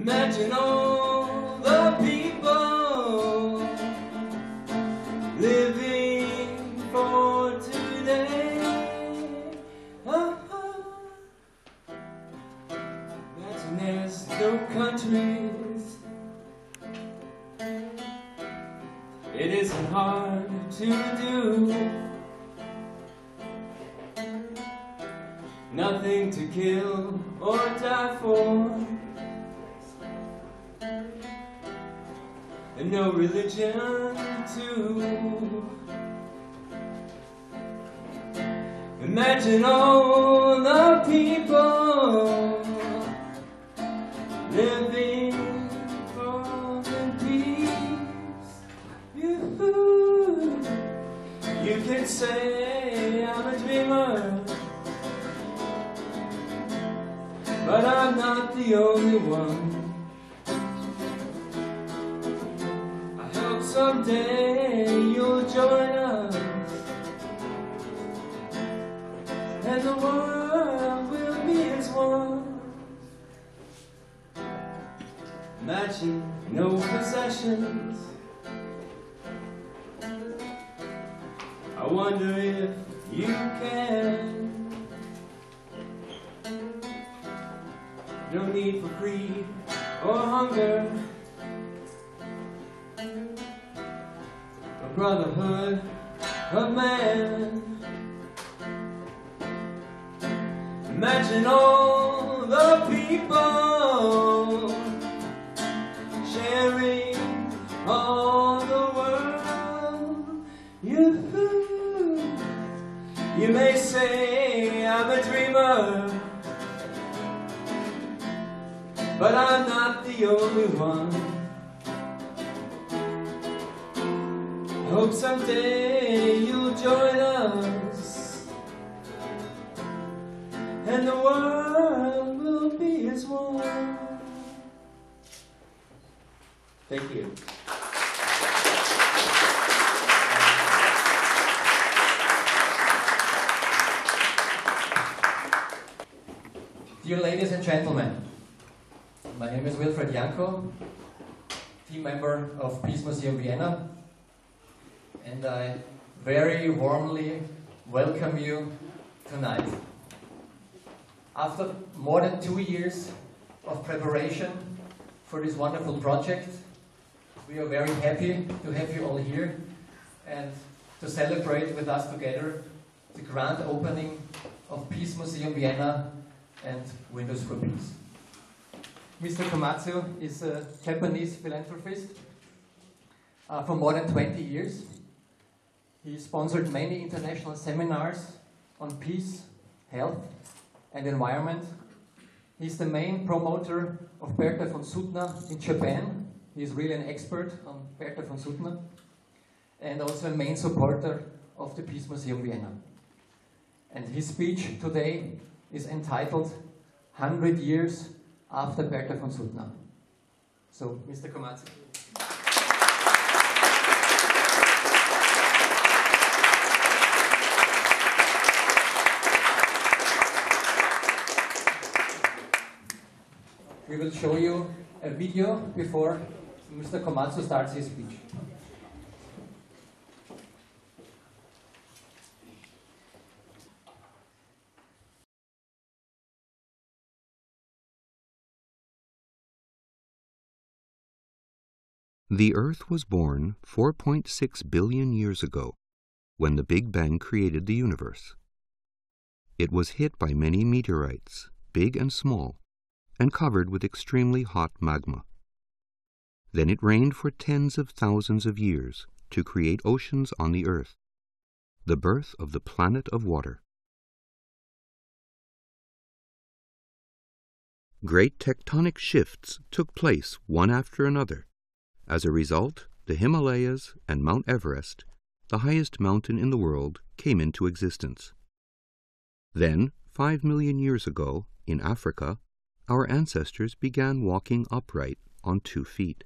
Imagine all the people living for today. Imagine there's no countries. It isn't hard to do. Nothing to kill or die for. And no religion too. Imagine all the people living for the peace. You can say I'm a dreamer, but I'm not the only one. Someday you'll join us, and the world will be as one. Imagine no possessions. I wonder if you can. No need for greed or hunger. Brotherhood of man. Imagine all the people sharing all the world. You may say I'm a dreamer, but I'm not the only one. Hope someday you'll join us, and the world will be as one. Thank you. Dear ladies and gentlemen, my name is Wilfried Janko, team member of Peace Museum Vienna. And I very warmly welcome you tonight. After more than 2 years of preparation for this wonderful project, we are very happy to have you all here and to celebrate with us together the grand opening of Peace Museum Vienna and Windows for Peace. Mr. Komatsu is a Japanese philanthropist for more than 20 years. He sponsored many international seminars on peace, health, and environment. He's the main promoter of Bertha von Suttner in Japan. He's really an expert on Bertha von Suttner, and also a main supporter of the Peace Museum Vienna. And his speech today is entitled 100 Years After Bertha von Suttner. So, Mr. Komatsu. We will show you a video before Mr. Komatsu starts his speech. The Earth was born 4.6 billion years ago, when the Big Bang created the universe. It was hit by many meteorites, big and small, and covered with extremely hot magma. Then it rained for tens of thousands of years to create oceans on the Earth, the birth of the planet of water. Great tectonic shifts took place one after another. As a result, the Himalayas and Mount Everest, the highest mountain in the world, came into existence. Then, 5 million years ago, in Africa, our ancestors began walking upright on 2 feet.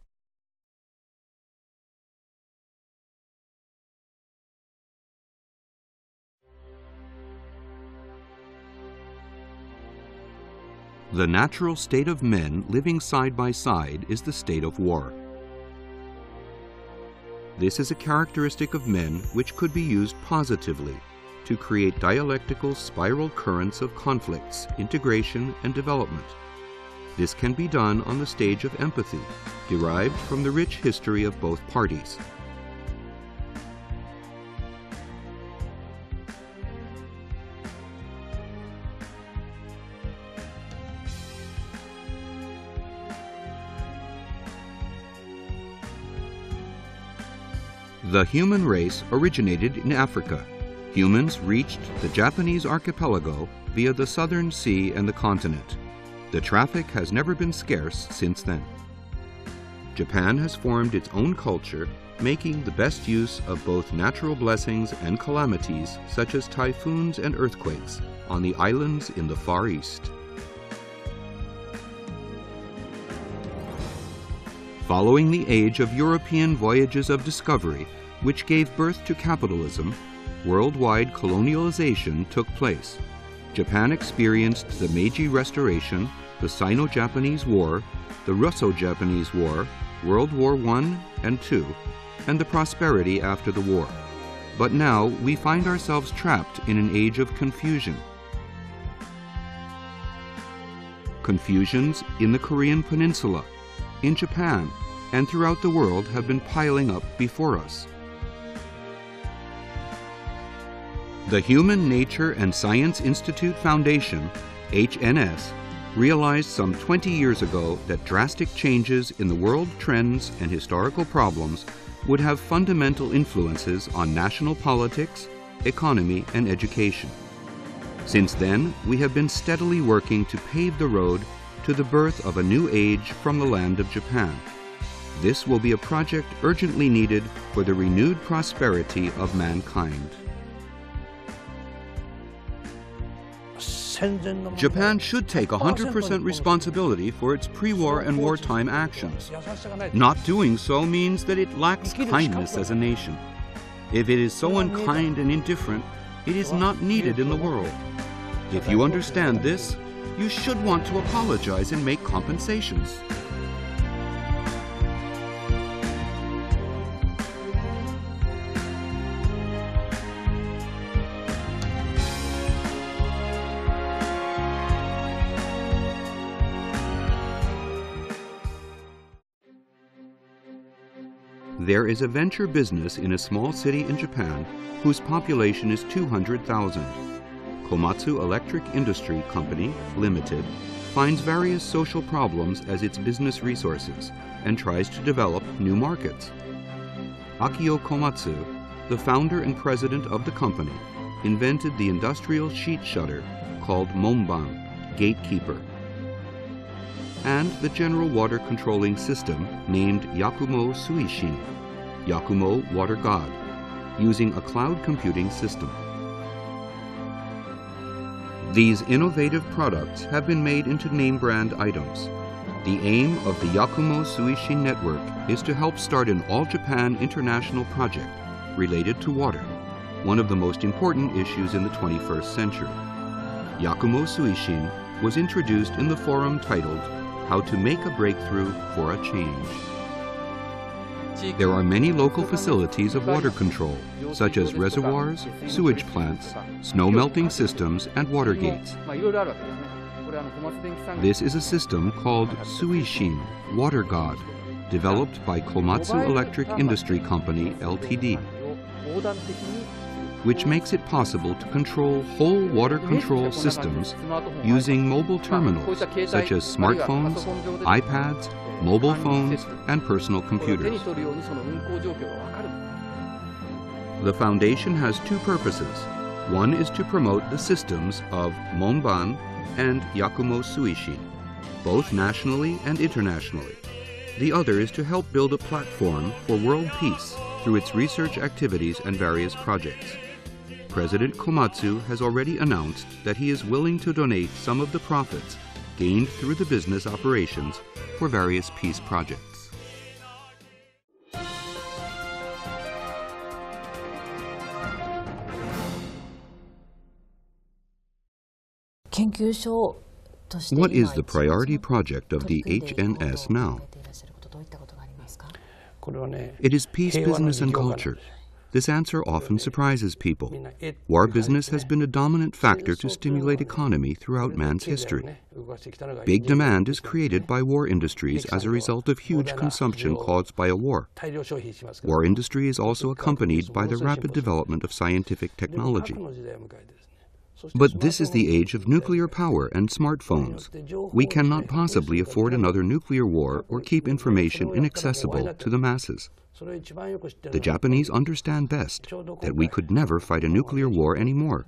The natural state of men living side by side is the state of war. This is a characteristic of men which could be used positively to create dialectical spiral currents of conflicts, integration, and development. This can be done on the stage of empathy, derived from the rich history of both parties. The human race originated in Africa. Humans reached the Japanese archipelago via the southern sea and the continent. The traffic has never been scarce since then. Japan has formed its own culture, making the best use of both natural blessings and calamities such as typhoons and earthquakes on the islands in the Far East. Following the age of European voyages of discovery, which gave birth to capitalism, worldwide colonialization took place. Japan experienced the Meiji Restoration, the Sino-Japanese War, the Russo-Japanese War, World War I and II, and the prosperity after the war. But now we find ourselves trapped in an age of confusion. Confusions in the Korean Peninsula, in Japan, and throughout the world have been piling up before us. The Human Nature and Science Institute Foundation, HNS, realized some 20 years ago that drastic changes in the world trends and historical problems would have fundamental influences on national politics, economy, and education. Since then, we have been steadily working to pave the road to the birth of a new age from the land of Japan. This will be a project urgently needed for the renewed prosperity of mankind. Japan should take 100% responsibility for its pre-war and wartime actions. Not doing so means that it lacks kindness as a nation. If it is so unkind and indifferent, it is not needed in the world. If you understand this, you should want to apologize and make compensations. There is a venture business in a small city in Japan whose population is 200,000. Komatsu Electric Industry Company, Limited, finds various social problems as its business resources and tries to develop new markets. Akio Komatsu, the founder and president of the company, invented the industrial sheet shutter called Monban, gatekeeper, and the general water controlling system named Yakumo Suishin, Yakumo Water God, using a cloud computing system. These innovative products have been made into name brand items. The aim of the Yakumo Suishin network is to help start an all-Japan international project related to water, one of the most important issues in the 21st century. Yakumo Suishin was introduced in the forum titled How to Make a Breakthrough for a Change. There are many local facilities of water control, such as reservoirs, sewage plants, snow melting systems, and water gates. This is a system called Suishin, Water God, developed by Komatsu Electric Industry Company, Ltd., which makes it possible to control whole water control systems using mobile terminals such as smartphones, iPads, mobile phones, and personal computers. The foundation has two purposes. One is to promote the systems of Monban and Yakumo Suishin, both nationally and internationally. The other is to help build a platform for world peace through its research activities and various projects. President Komatsu has already announced that he is willing to donate some of the profits gained through the business operations for various peace projects. What is the priority project of the HNS now? It is peace, business, and culture. This answer often surprises people. War business has been a dominant factor to stimulate economy throughout man's history. Big demand is created by war industries as a result of huge consumption caused by a war. War industry is also accompanied by the rapid development of scientific technology. But this is the age of nuclear power and smartphones. We cannot possibly afford another nuclear war or keep information inaccessible to the masses. The Japanese understand best that we could never fight a nuclear war anymore.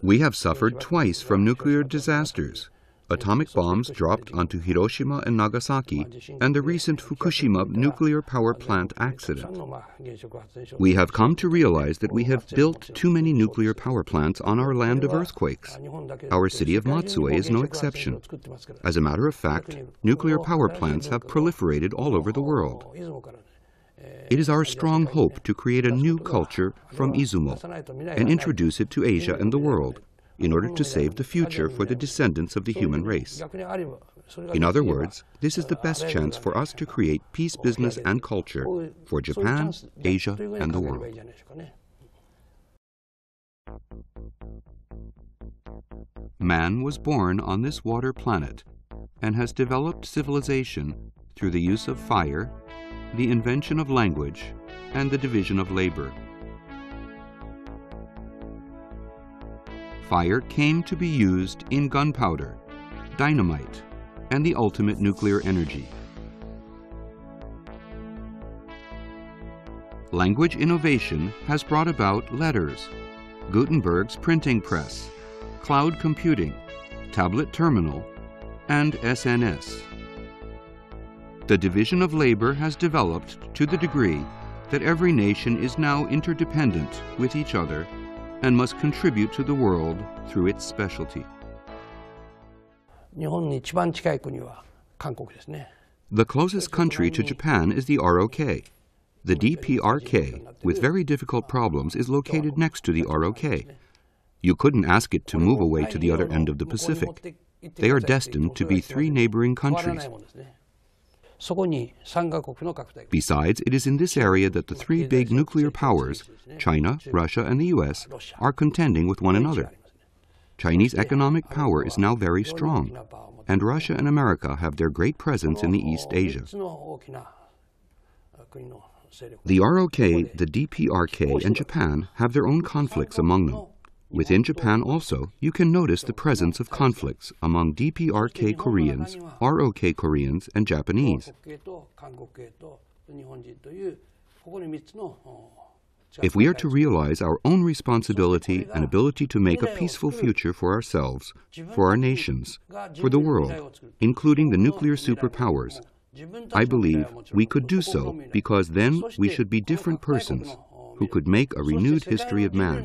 We have suffered twice from nuclear disasters: atomic bombs dropped onto Hiroshima and Nagasaki, and the recent Fukushima nuclear power plant accident. We have come to realize that we have built too many nuclear power plants on our land of earthquakes. Our city of Matsue is no exception. As a matter of fact, nuclear power plants have proliferated all over the world. It is our strong hope to create a new culture from Izumo and introduce it to Asia and the world in order to save the future for the descendants of the human race. In other words, this is the best chance for us to create peace, business, and culture for Japan, Asia, and the world. Man was born on this water planet and has developed civilization through the use of fire, the invention of language, and the division of labor. Fire came to be used in gunpowder, dynamite, and the ultimate nuclear energy. Language innovation has brought about letters, Gutenberg's printing press, cloud computing, tablet terminal, and SNS. The division of labor has developed to the degree that every nation is now interdependent with each other and must contribute to the world through its specialty. The closest country to Japan is the ROK. The DPRK, with very difficult problems, is located next to the ROK. You couldn't ask it to move away to the other end of the Pacific. They are destined to be three neighboring countries. Besides, it is in this area that the three big nuclear powers, China, Russia, and the US, are contending with one another. Chinese economic power is now very strong, and Russia and America have their great presence in the East Asia. The ROK, the DPRK, and Japan have their own conflicts among them. Within Japan also, you can notice the presence of conflicts among DPRK Koreans, ROK Koreans, and Japanese. If we are to realize our own responsibility and ability to make a peaceful future for ourselves, for our nations, for the world, including the nuclear superpowers, I believe we could do so because then we should be different persons who could make a renewed history of man.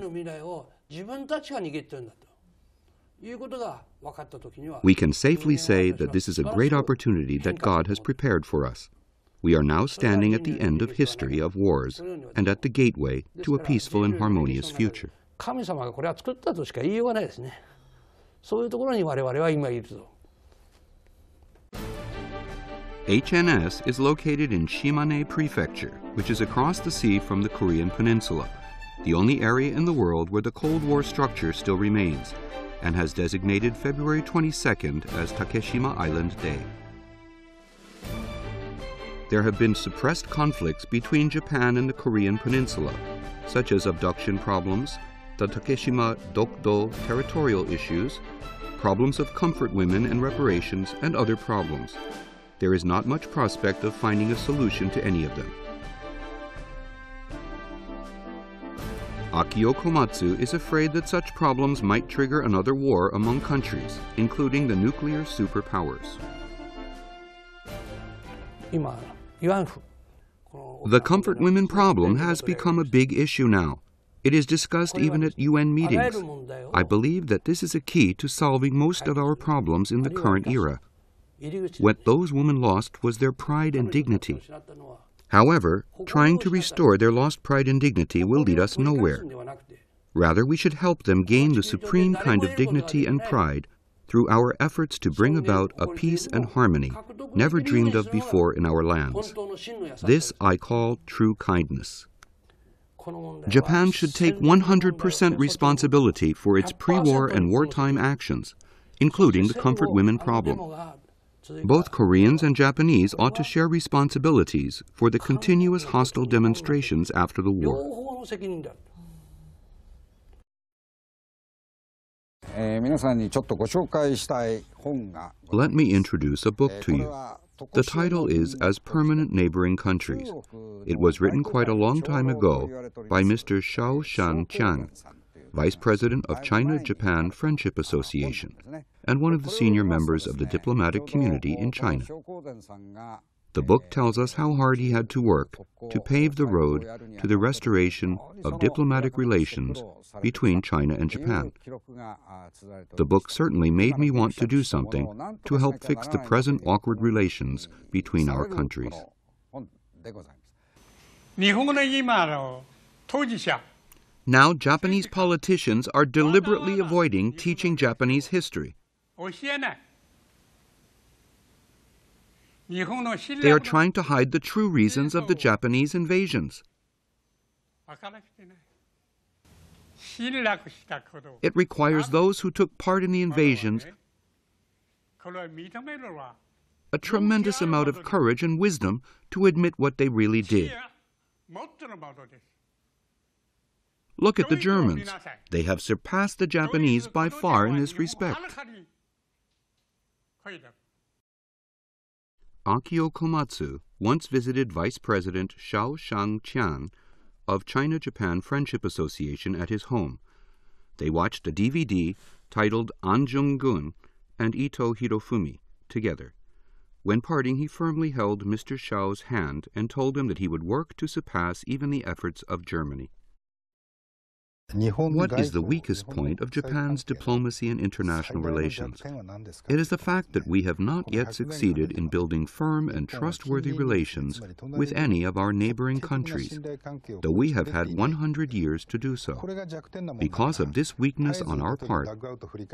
We can safely say that this is a great opportunity that God has prepared for us. We are now standing at the end of history of wars and at the gateway to a peaceful and harmonious future. HNS is located in Shimane Prefecture, which is across the sea from the Korean Peninsula, the only area in the world where the Cold War structure still remains, and has designated February 22nd as Takeshima Island Day. There have been suppressed conflicts between Japan and the Korean Peninsula, such as abduction problems, the Takeshima Dokdo territorial issues, problems of comfort women and reparations, and other problems. There is not much prospect of finding a solution to any of them. Akio Komatsu is afraid that such problems might trigger another war among countries, including the nuclear superpowers. The comfort women problem has become a big issue now. It is discussed even at UN meetings. I believe that this is a key to solving most of our problems in the current era. What those women lost was their pride and dignity. However, trying to restore their lost pride and dignity will lead us nowhere. Rather, we should help them gain the supreme kind of dignity and pride through our efforts to bring about a peace and harmony never dreamed of before in our lands. This I call true kindness. Japan should take 100% responsibility for its pre-war and wartime actions, including the comfort women problem. Both Koreans and Japanese ought to share responsibilities for the continuous hostile demonstrations after the war. Let me introduce a book to you. The title is As Permanent Neighboring Countries. It was written quite a long time ago by Mr. Xiao Shan-Chiang, Vice President of China-Japan Friendship Association, and one of the senior members of the diplomatic community in China. The book tells us how hard he had to work to pave the road to the restoration of diplomatic relations between China and Japan. The book certainly made me want to do something to help fix the present awkward relations between our countries. Now, Japanese politicians are deliberately avoiding teaching Japanese history. They are trying to hide the true reasons of the Japanese invasions. It requires those who took part in the invasions a tremendous amount of courage and wisdom to admit what they really did. Look at the Germans. They have surpassed the Japanese by far in this respect. Akio Komatsu once visited Vice President Xiao Shan-Chiang of China-Japan Friendship Association at his home. They watched a DVD titled Anjung-gun and Ito Hirofumi together. When parting, he firmly held Mr. Xiao's hand and told him that he would work to surpass even the efforts of Germany. What is the weakest point of Japan's diplomacy and international relations? It is the fact that we have not yet succeeded in building firm and trustworthy relations with any of our neighboring countries, though we have had 100 years to do so. Because of this weakness on our part,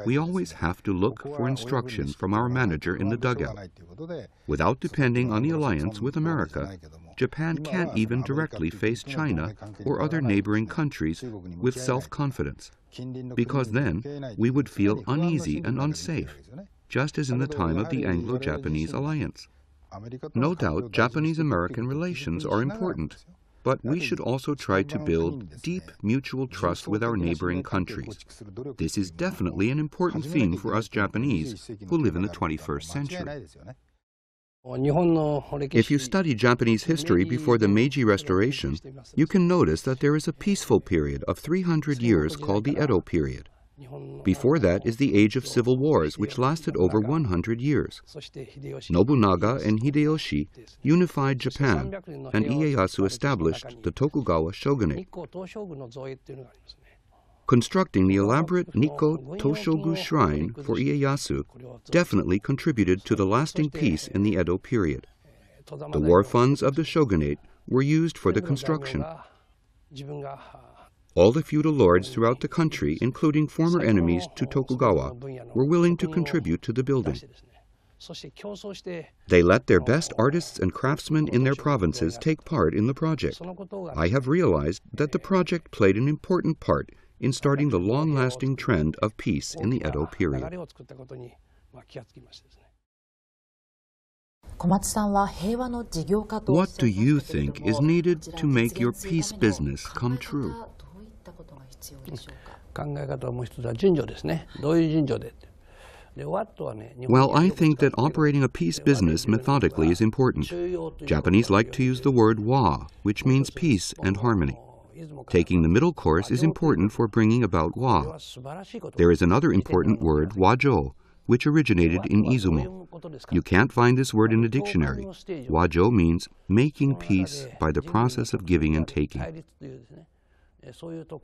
we always have to look for instruction from our manager in the dugout. Without depending on the alliance with America, Japan can't even directly face China or other neighboring countries with self-confidence, because then we would feel uneasy and unsafe, just as in the time of the Anglo-Japanese alliance. No doubt, Japanese-American relations are important, but we should also try to build deep mutual trust with our neighboring countries. This is definitely an important theme for us Japanese who live in the 21st century. If you study Japanese history before the Meiji Restoration, you can notice that there is a peaceful period of 300 years called the Edo period. Before that is the age of civil wars, which lasted over 100 years. Nobunaga and Hideyoshi unified Japan, and Ieyasu established the Tokugawa shogunate. Constructing the elaborate Nikko Toshogu shrine for Ieyasu definitely contributed to the lasting peace in the Edo period. The war funds of the shogunate were used for the construction. All the feudal lords throughout the country, including former enemies to Tokugawa, were willing to contribute to the building. They let their best artists and craftsmen in their provinces take part in the project. I have realized that the project played an important part in starting the long-lasting trend of peace in the Edo period. What do you think is needed to make your peace business come true? Well, I think that operating a peace business methodically is important. Japanese like to use the word wa, which means peace and harmony. Taking the middle course is important for bringing about wa. There is another important word, wajo, which originated in Izumo. You can't find this word in a dictionary. Wajo means making peace by the process of giving and taking.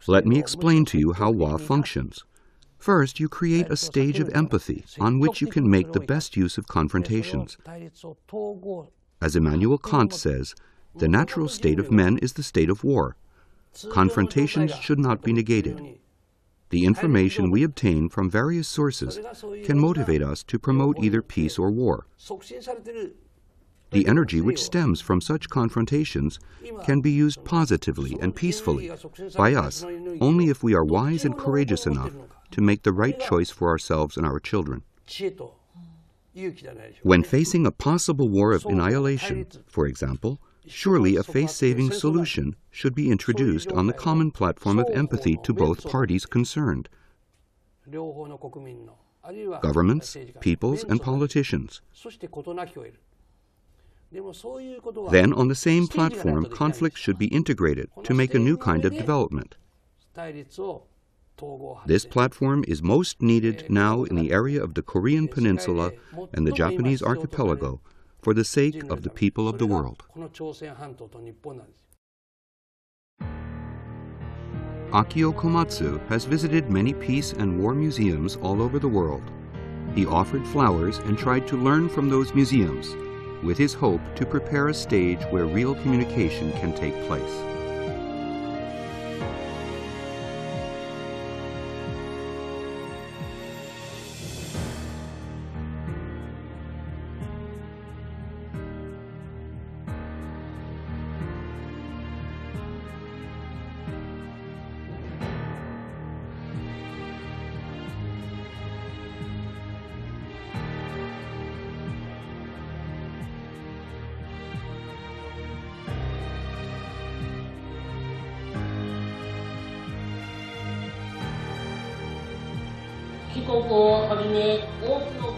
Let me explain to you how wa functions. First, you create a stage of empathy on which you can make the best use of confrontations. As Immanuel Kant says, the natural state of men is the state of war. Confrontations should not be negated. The information we obtain from various sources can motivate us to promote either peace or war. The energy which stems from such confrontations can be used positively and peacefully by us only if we are wise and courageous enough to make the right choice for ourselves and our children. When facing a possible war of annihilation, for example, surely a face-saving solution should be introduced on the common platform of empathy to both parties concerned: governments, peoples, and politicians. Then, on the same platform, conflict should be integrated to make a new kind of development. This platform is most needed now in the area of the Korean Peninsula and the Japanese archipelago for the sake of the people of the world. Akio Komatsu has visited many peace and war museums all over the world. He offered flowers and tried to learn from those museums, with his hope to prepare a stage where real communication can take place.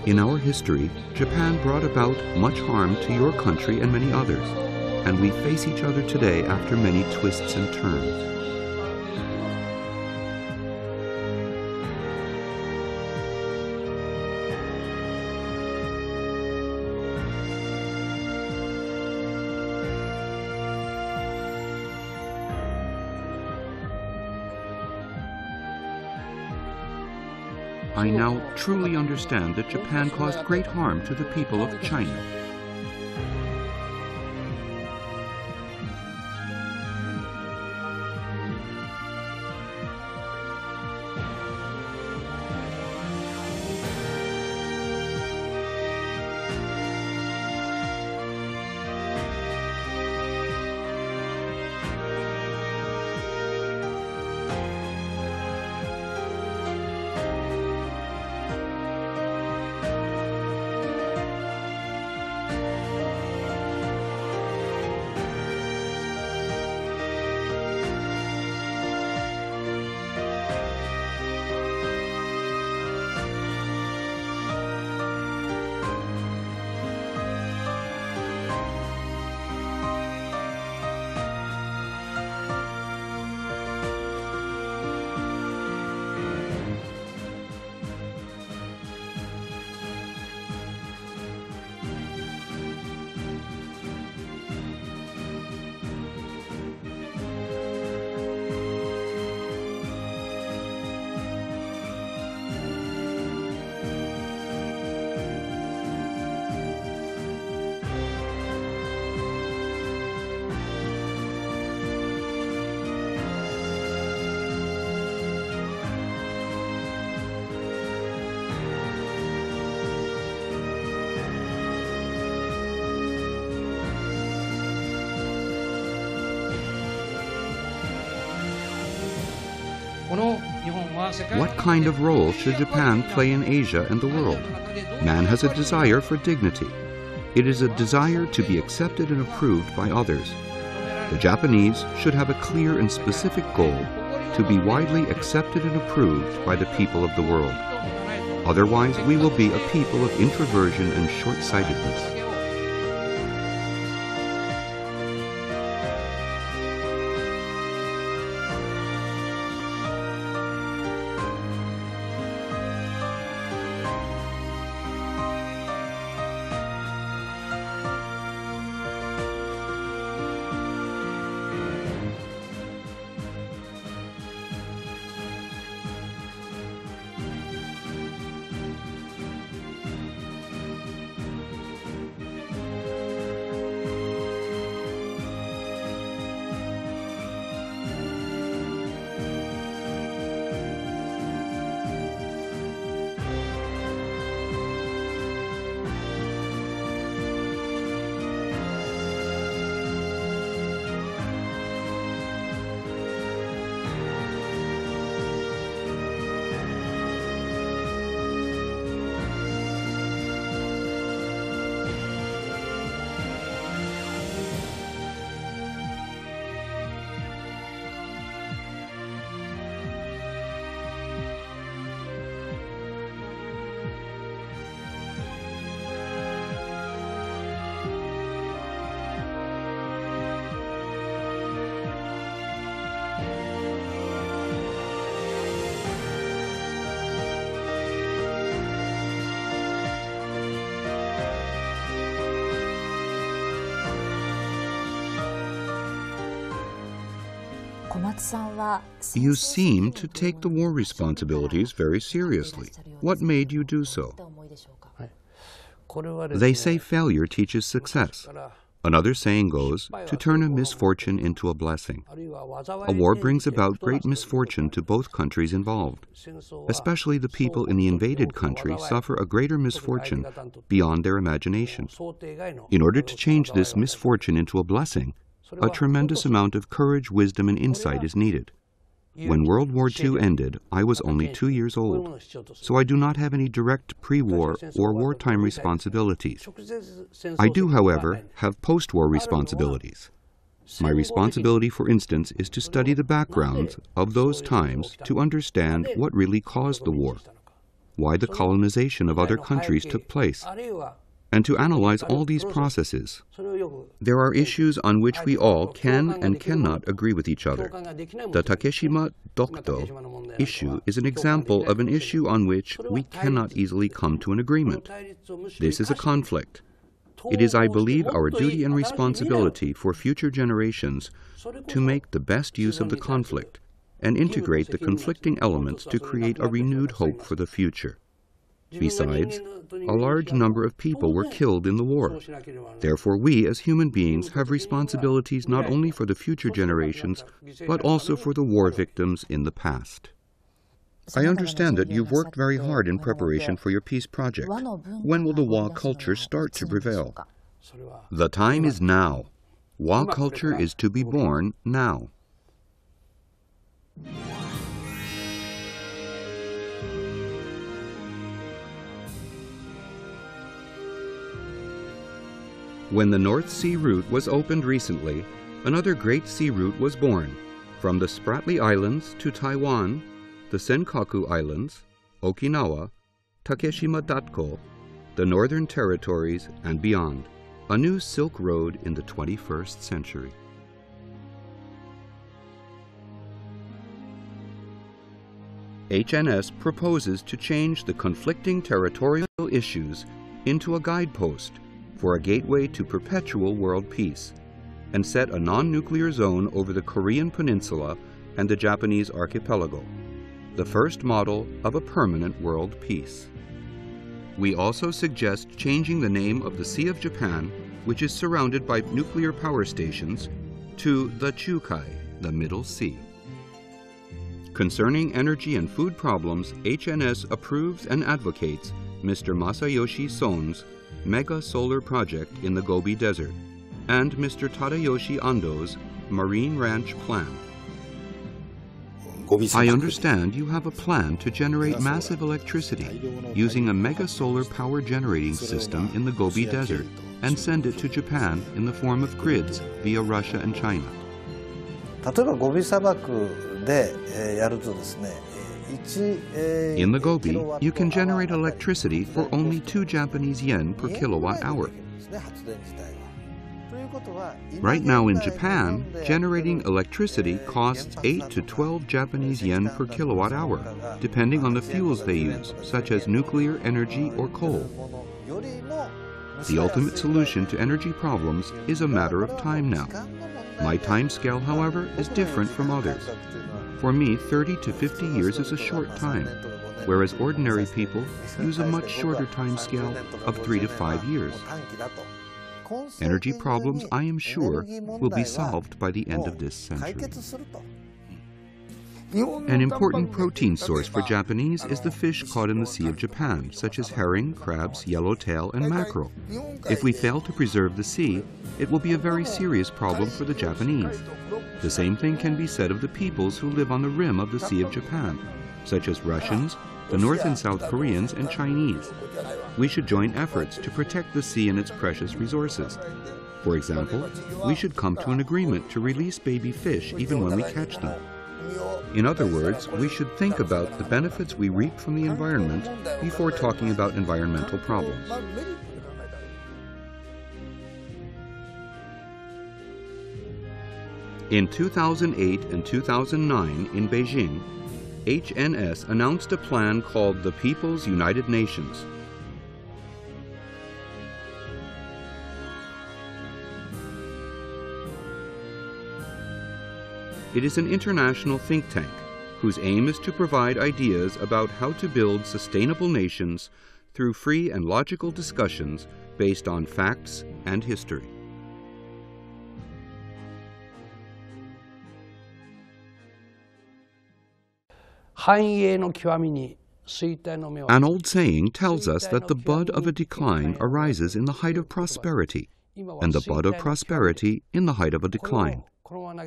In our history, Japan brought about much harm to your country and many others, and we face each other today after many twists and turns. I now truly understand that Japan caused great harm to the people of China. What kind of role should Japan play in Asia and the world? Man has a desire for dignity. It is a desire to be accepted and approved by others. The Japanese should have a clear and specific goal to be widely accepted and approved by the people of the world. Otherwise, we will be a people of introversion and short-sightedness. You seem to take the war responsibilities very seriously. What made you do so? They say failure teaches success. Another saying goes, to turn a misfortune into a blessing. A war brings about great misfortune to both countries involved. Especially the people in the invaded country suffer a greater misfortune beyond their imagination. In order to change this misfortune into a blessing, a tremendous amount of courage, wisdom, and insight is needed. When World War II ended, I was only 2 years old, so I do not have any direct pre-war or wartime responsibilities. I do, however, have post-war responsibilities. My responsibility, for instance, is to study the backgrounds of those times to understand what really caused the war, why the colonization of other countries took place, and to analyze all these processes. There are issues on which we all can and cannot agree with each other. The Takeshima Dokdo issue is an example of an issue on which we cannot easily come to an agreement. This is a conflict. It is, I believe, our duty and responsibility for future generations to make the best use of the conflict and integrate the conflicting elements to create a renewed hope for the future. Besides, a large number of people were killed in the war. Therefore, we as human beings have responsibilities not only for the future generations, but also for the war victims in the past. I understand that you've worked very hard in preparation for your peace project. When will the Wa culture start to prevail? The time is now. Wa culture is to be born now. When the North Sea route was opened recently, another great sea route was born, from the Spratly Islands to Taiwan, the Senkaku Islands, Okinawa, Takeshima Datko, the Northern Territories, and beyond. A new Silk Road in the 21st century. HNS proposes to change the conflicting territorial issues into a guidepost for a gateway to perpetual world peace, and set a non-nuclear zone over the Korean Peninsula and the Japanese archipelago, the first model of a permanent world peace. We also suggest changing the name of the Sea of Japan, which is surrounded by nuclear power stations, to the Chukai, the Middle Sea. Concerning energy and food problems, HNS approves and advocates Mr. Masayoshi Son's mega solar project in the Gobi Desert and Mr. Tadayoshi Ando's marine ranch plan. I understand you have a plan to generate massive electricity using a mega solar power generating system in the Gobi Desert and send it to Japan in the form of grids via Russia and China. In the Gobi, you can generate electricity for only 2 Japanese yen per kilowatt hour. Right now in Japan, generating electricity costs 8 to 12 Japanese yen per kilowatt hour, depending on the fuels they use, such as nuclear energy or coal. The ultimate solution to energy problems is a matter of time now. My time scale, however, is different from others. For me, 30 to 50 years is a short time, whereas ordinary people use a much shorter time scale of 3 to 5 years. Energy problems, I am sure, will be solved by the end of this century. An important protein source for Japanese is the fish caught in the Sea of Japan, such as herring, crabs, yellowtail, and mackerel. If we fail to preserve the sea, it will be a very serious problem for the Japanese. The same thing can be said of the peoples who live on the rim of the Sea of Japan, such as Russians, the North and South Koreans, and Chinese. We should join efforts to protect the sea and its precious resources. For example, we should come to an agreement to release baby fish even when we catch them. In other words, we should think about the benefits we reap from the environment before talking about environmental problems. In 2008 and 2009 in Beijing, HNS announced a plan called the People's United Nations. It is an international think tank whose aim is to provide ideas about how to build sustainable nations through free and logical discussions based on facts and history. An old saying tells us that the bud of a decline arises in the height of prosperity, and the bud of prosperity in the height of a decline.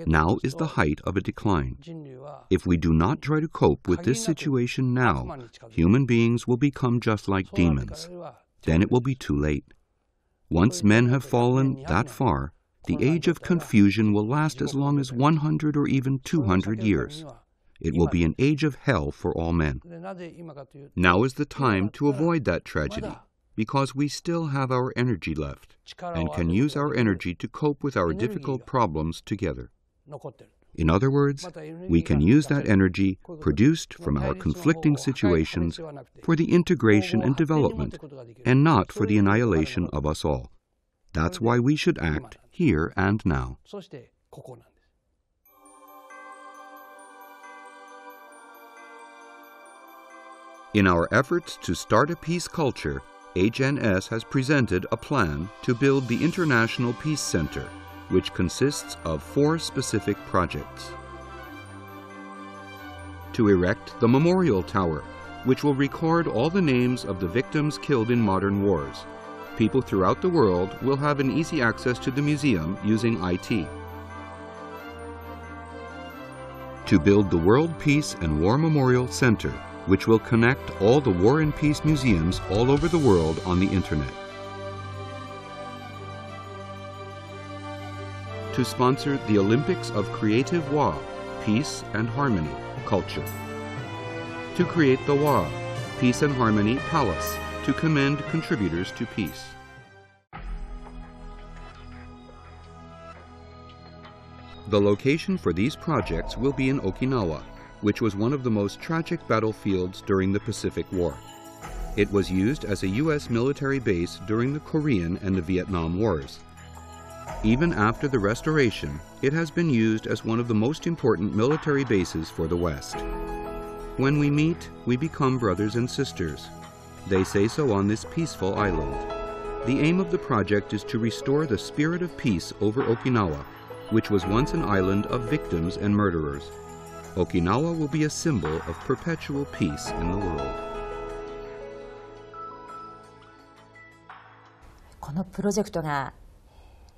Now is the height of a decline. If we do not try to cope with this situation now, human beings will become just like demons. Then it will be too late. Once men have fallen that far, the age of confusion will last as long as 100 or even 200 years. It will be an age of hell for all men. Now is the time to avoid that tragedy, because we still have our energy left and can use our energy to cope with our difficult problems together. In other words, we can use that energy produced from our conflicting situations for the integration and development, and not for the annihilation of us all. That's why we should act here and now. In our efforts to start a peace culture, HNS has presented a plan to build the International Peace Center, which consists of 4 specific projects. To erect the Memorial Tower, which will record all the names of the victims killed in modern wars. People throughout the world will have an easy access to the museum using IT. To build the World Peace and War Memorial Center, which will connect all the War and Peace museums all over the world on the Internet. To sponsor the Olympics of Creative Wa, Peace and Harmony, Culture. To create the Wa, Peace and Harmony Palace, to commend contributors to peace. The location for these projects will be in Okinawa, which was one of the most tragic battlefields during the Pacific War. It was used as a U.S. military base during the Korean and the Vietnam Wars. Even after the restoration, it has been used as one of the most important military bases for the West. When we meet, we become brothers and sisters. They say so on this peaceful island. The aim of the project is to restore the spirit of peace over Okinawa, which was once an island of victims and murderers. Okinawa will be a symbol of perpetual peace in the world.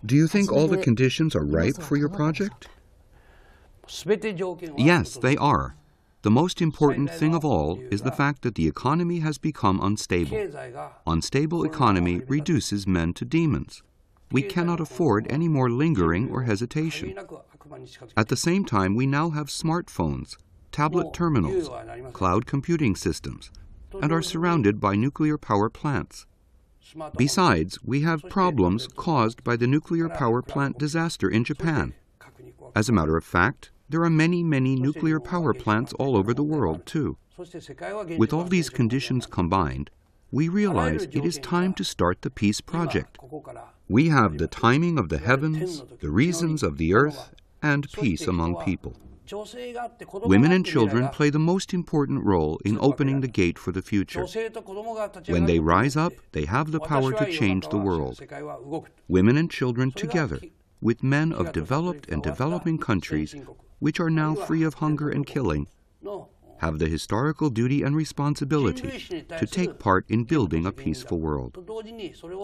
Do you think all the conditions are ripe for your project? Yes, they are. The most important thing of all is the fact that the economy has become unstable. Unstable economy reduces men to demons. We cannot afford any more lingering or hesitation. At the same time, we now have smartphones, tablet terminals, cloud computing systems, and are surrounded by nuclear power plants. Besides, we have problems caused by the nuclear power plant disaster in Japan. As a matter of fact, there are many nuclear power plants all over the world, too. With all these conditions combined, we realize it is time to start the peace project. We have the timing of the heavens, the reasons of the earth, and peace among people. Women and children play the most important role in opening the gate for the future. When they rise up, they have the power to change the world. Women and children together, with men of developed and developing countries, which are now free of hunger and killing, have the historical duty and responsibility to take part in building a peaceful world.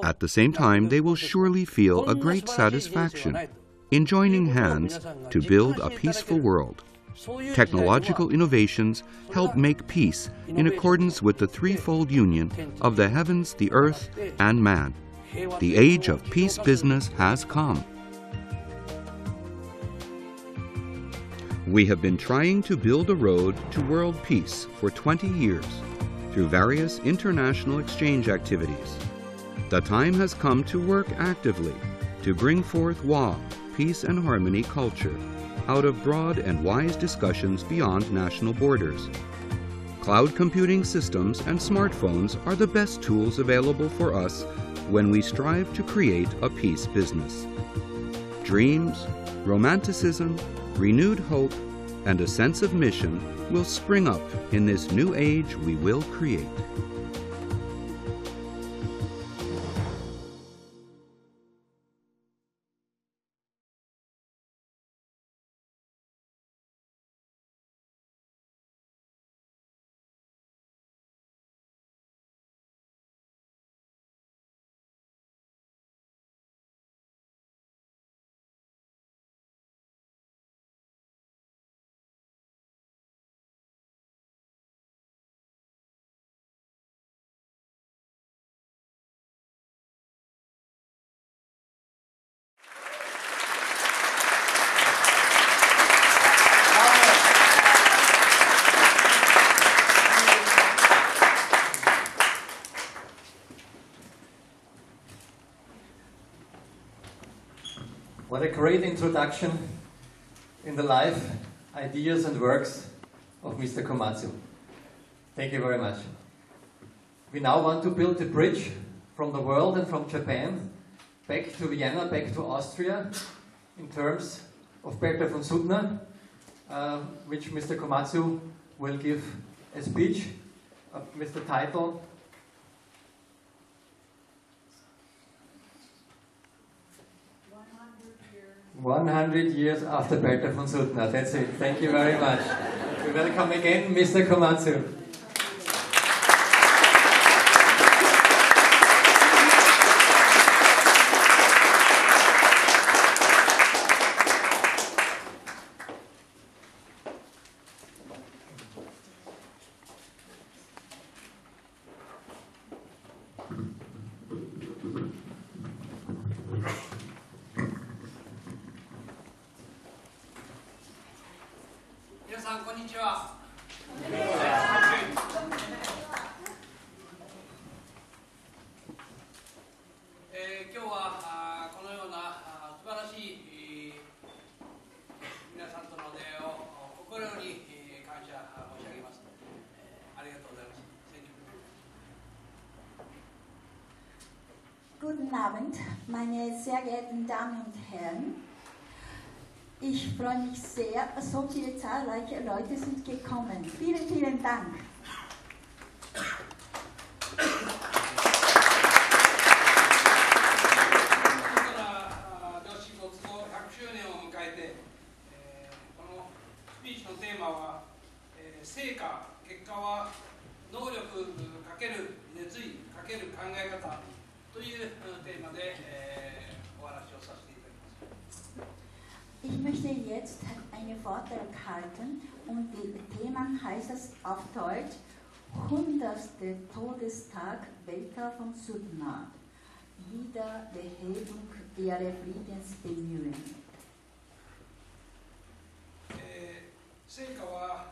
At the same time, they will surely feel a great satisfaction in joining hands to build a peaceful world. Technological innovations help make peace in accordance with the threefold union of the heavens, the earth, and man. The age of peace business has come. We have been trying to build a road to world peace for 20 years through various international exchange activities. The time has come to work actively to bring forth Wa, peace and harmony culture, out of broad and wise discussions beyond national borders. Cloud computing systems and smartphones are the best tools available for us when we strive to create a peace business. Dreams, romanticism, Renewed hope and a sense of mission will spring up in this new age we will create. What a great introduction in the life, ideas and works of Mr. Komatsu. Thank you very much. We now want to build a bridge from the world and from Japan back to Vienna, back to Austria, in terms of Bertha von Suttner, which Mr. Komatsu will give a speech with the title 100 years after Bertha von Suttner. That's it. Thank you very much. We welcome again Mr. Komatsu. Guten Abend, meine sehr geehrten Damen und Herren. Ich freue mich sehr, so viele zahlreiche Leute sind gekommen. Vielen, vielen Dank. Ich möchte jetzt einen Vortrag halten und das Thema heißt es auf Deutsch 100. Todestag Bertha von Suttner, Wiederbelebung ihrer Friedensbemühungen. 成果は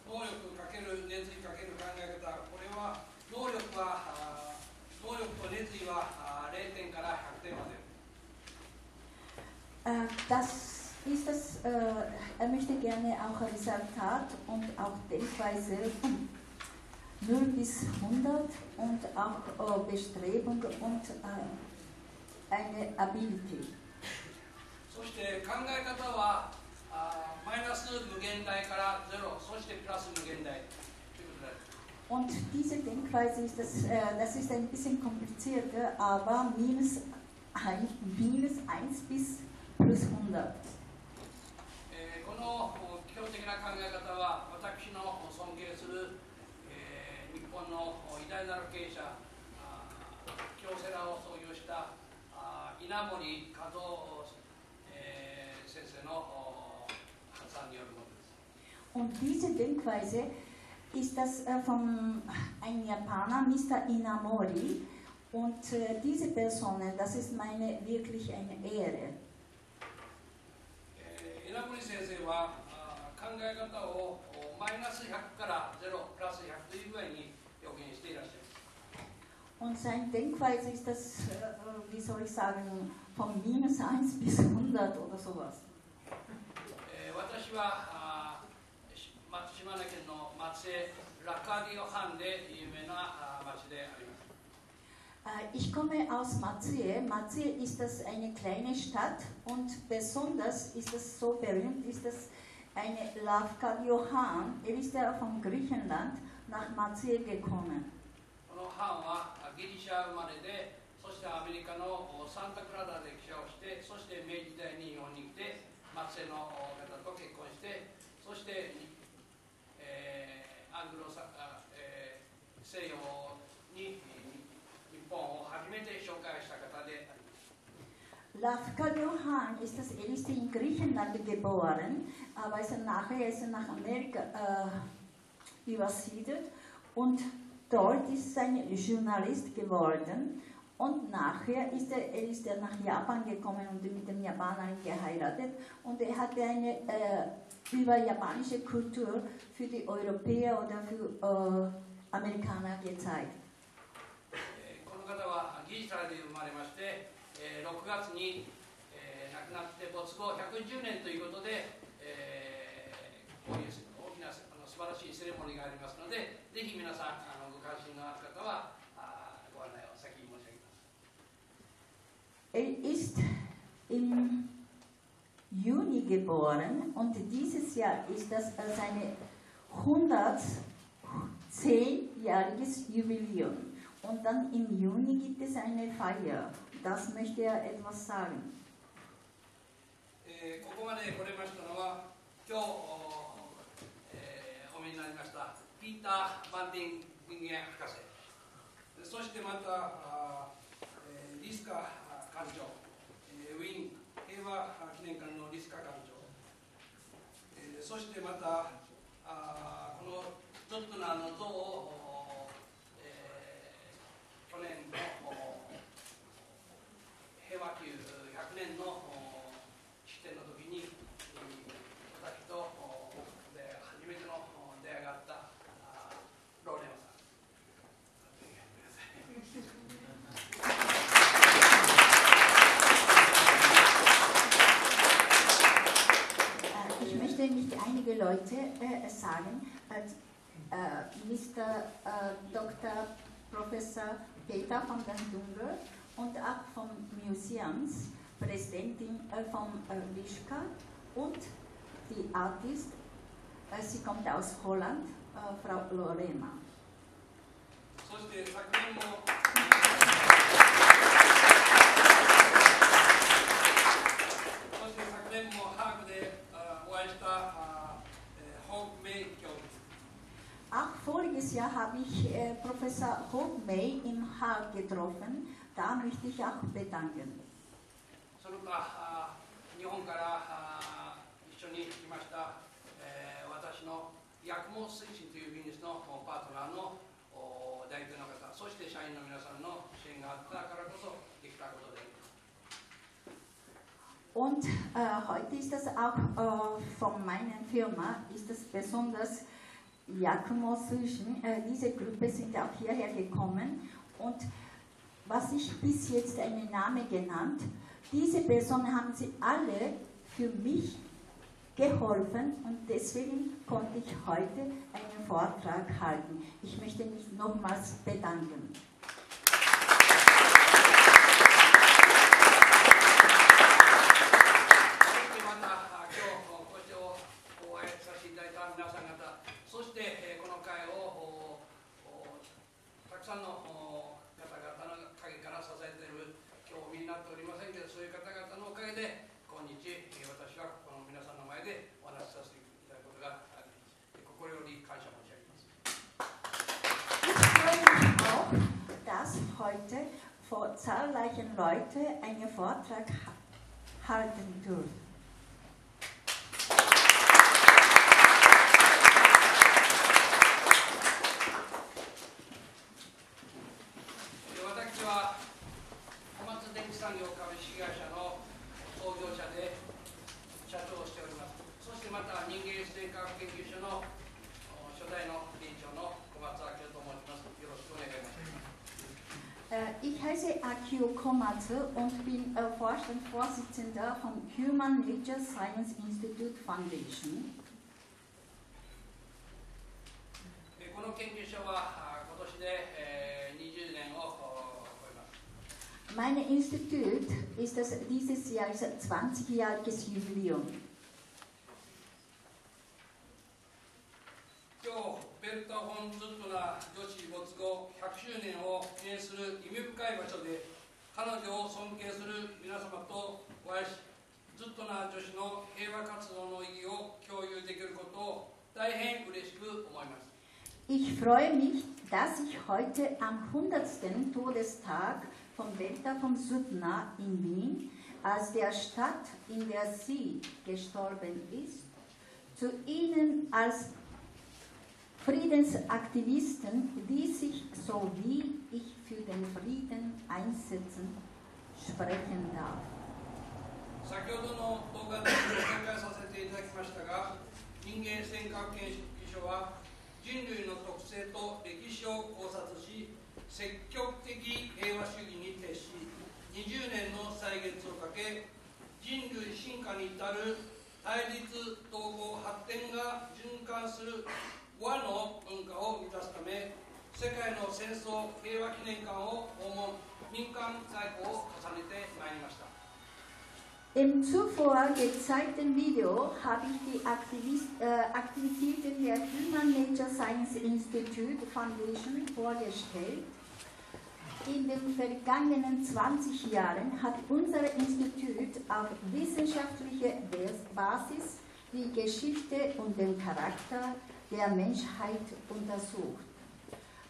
能力かける熱意かける考え方、これは能力と熱意は0点から100点まで。Das ist das, er möchte gerne auch ein Resultat und auch Denkweise 0 bis 100 und auch Bestrebung und eine Ability. そして考え方はマイナス無限大から0、そしてプラス無限大ということです。Und diese Denkweise ist das ist ein bisschen komplizierter, aber minus 1 bis plus 100. この基本的な考え方は私の尊敬する日本の偉大なる経営者、京セラを創業した稲盛和夫先生の発案によるものです。Und diese Denkweise ist das von einem Japaner, Mr. Inamori. Und diese Personen, das ist meine wirklich eine Ehre. 稲盛先生は考え方をマイナス100から0プラス100という具合に表現していらっしゃいます。Und seine Denkweise ist das, wie soll ich sagen, von minus 1 bis 100 oder sowas. 私は松島根県の松江ラカディオ藩で有名な町であります。Ich komme aus Matsue. Matsue ist das eine kleine Stadt und besonders ist es so berühmt, ist das eine Akio Han. Er ist ja von Griechenland nach Matsue gekommen. このハンはギリシャ生まれで、そしてアメリカのサンタクラダで記者をして、そして明治時代に日本に来て、松江の方と結婚して、そして、アングロ西洋に日本を初めて紹介した方であります。Akio Han ist das erste in Griechenland geboren, aber nachher ist er nach Amerika übersiedelt und dort ist er ein Journalist geworden und nachher ist er nach Japan gekommen und mit dem Japaner geheiratet und er hatte eine über japanische Kultur für die Europäer oder für Amerikaner gezeigt. この方はギリシャで生まれまして、6月に、亡くなって没後110年ということで、こういう大きな素晴らしいセレモニーがありますので、ぜひ皆さんご関心のある方はご案内を先に申し上げます。Er ist im Juni geboren und dieses Jahr ist das seine 110-jähriges Jubiläum. Und dann im Juni gibt es eine Feier. Das möchte er etwas sagen. ここまで来れましたのは、今日お見になりましたピーター・バンディンゲン博士、そしてまたリスカ館長、ウィーン平和記念館のリスカ館長、そしてまたこのゾットナーの像を、去年の平和級100年の式典の時に私と初めての出会いがあったローレンさん。Ich möchte nicht einige Leute sagen, Mr. Dr. Professor Peter von Suttner und auch vom Museums, Präsidentin vom Lischka und die Artist, sie kommt aus Holland, Frau Lorena. そして昨年もハーグでお会いしたホーク・メイ教授。Auch voriges Jahr habe ich Professor Hope-May im Haag getroffen. Da möchte ich auch bedanken. その他、日本から一緒に来ました、私の薬物推進というビジネスのパートナーの代表の方、そして社員の皆さんの支援があったからこそできたことであります。Und heute ist das auch von meiner Firma, ist das besonders Giacomo Sushi. Diese Gruppe sind auch hierher gekommen und was ich bis jetzt einen Namen genannt, diese Personen haben sie alle für mich geholfen und deswegen konnte ich heute einen Vortrag halten. Ich möchte mich nochmals bedanken. たくさんの方々の陰から支えている今日お見になっておりませんけど、そういう方々のおかげで今日私はこの皆さんの前でお話しさせていただくことが心より感謝申し上げます。Ich freue mich auch, dass heute vor zahlreichen Leuten einen Vortrag halten durfte. 産業株式会社の創業者で社長をしております。そしてまた人間自然科学研究所の初代の理事長の小松明夫と申します。よろしくお願いします。Ich heiße Akio Komatsu und bin Vorstandsvorsitzender vom Human Nature Science Institute Foundation. この研究所は今年で20年を超えます。Mein Institut ist dieses Jahr 20-jähriges Jubiläum. 今日、ベルタ・フォン・ズットナー女子没後100周年を記念する意味深い場所で、彼女を尊敬する皆様とお会いし、ズットナー女子の平和活動の意義を共有できることを大変嬉しく思います。Ich freue mich, dass ich heute am 100. Todestag von Bertha von Suttner in Wien, als der Stadt, in der sie gestorben ist, zu Ihnen als Friedensaktivisten, die sich so wie ich für den Frieden einsetzen, sprechen darf. 先ほどの動画で紹介させていただきましたが、人間選択権主義書は人類の特性と歴史を考察し、積極的平和主義に徹し、20年の歳月をかけ、人類進化に至る対立統合発展が循環する和の文化を満たすため、世界の戦争平和記念館を訪問、民間在庫を重ねてまいりました。Im zuvor gezeigten Video habe ich die Aktivitäten der Human Nature Science Institute Foundation vorgestellt. In den vergangenen 20 Jahren hat unser Institut auf wissenschaftlicher Basis die Geschichte und den Charakter der Menschheit untersucht.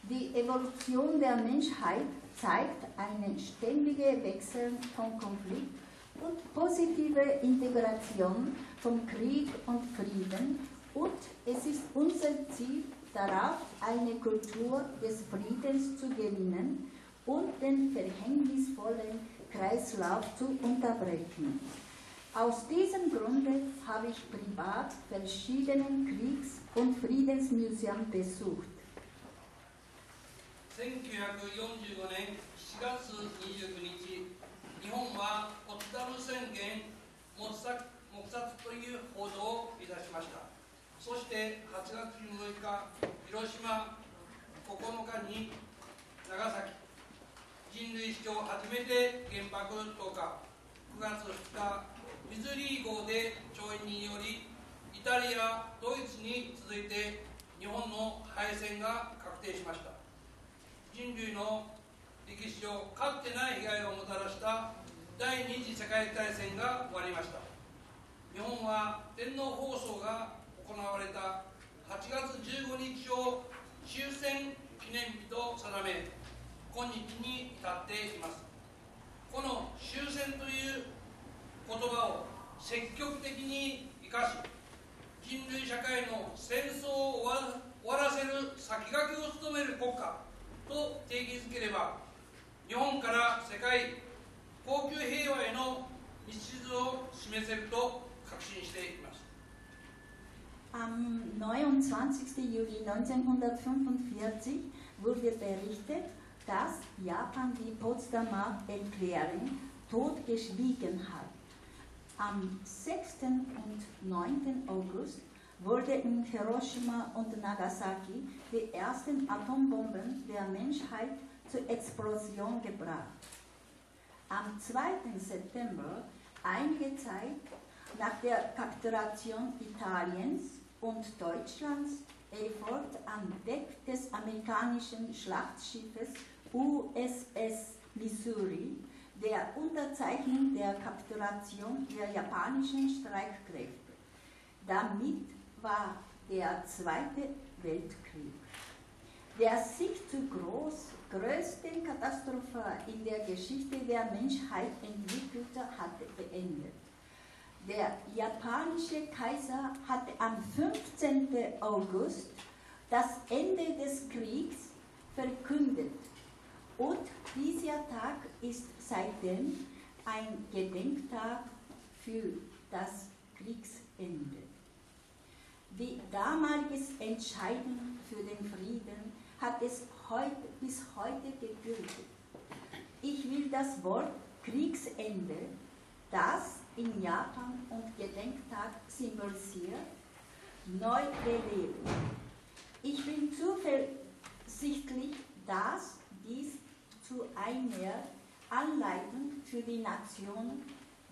Die Evolution der Menschheit zeigt einen ständigen Wechsel von Konflikt und positive Integration von Krieg und Frieden, und es ist unser Ziel darauf, eine Kultur des Friedens zu gewinnen und den verhängnisvollen Kreislauf zu unterbrechen. Aus diesem Grunde habe ich privat verschiedene Kriegs- und Friedensmuseen besucht. 1945年7月29日、日本はポツダム宣言黙殺という報道をいたしました。そして8月6日、広島、9日に長崎、人類史上初めて原爆投下、9月2日、ミズリー号で調印により、イタリア、ドイツに続いて日本の敗戦が確定しました。人類の歴史上かつてない被害をもたらした第二次世界大戦が終わりました。日本は天皇放送が行われた8月15日を終戦記念日と定め、今日に至っています。この終戦という言葉を積極的に生かし、人類社会の戦争を終わらせる先駆けを務める国家と定義づければ、日本から世界恒久平和への道筋を示せると確信しています。Am 29. Juli 1945 wurde berichtet, dass Japan die Potsdamer Erklärung totgeschwiegen hat. Am 6. und 9. August wurde in Hiroshima und Nagasaki die ersten Atombomben der Menschheit zur Explosion gebracht. Am 2. September, einige Zeit nach der Kapitulation Italiens und Deutschlands, erfolgt am Deck des amerikanischen Schlachtschiffes USS Missouri der Unterzeichnung der Kapitulation der japanischen Streitkräfte. Damit war der Zweite Weltkrieg, der sich zur größten Katastrophe in der Geschichte der Menschheit entwickelte, hatte beendet. Der japanische Kaiser hatte am 15. August das Ende des Kriegs verkündet, und dieser Tag ist seitdem ein Gedenktag für das Kriegsende. Die damalige Entscheidung für den Frieden hat es bis heute gegültigt. Ich will das Wort Kriegsende, das in Japan und Gedenktag symbolisiert, neu beleben. Ich bin zuversichtlich, dass dies zu einer Anleitung für die Nation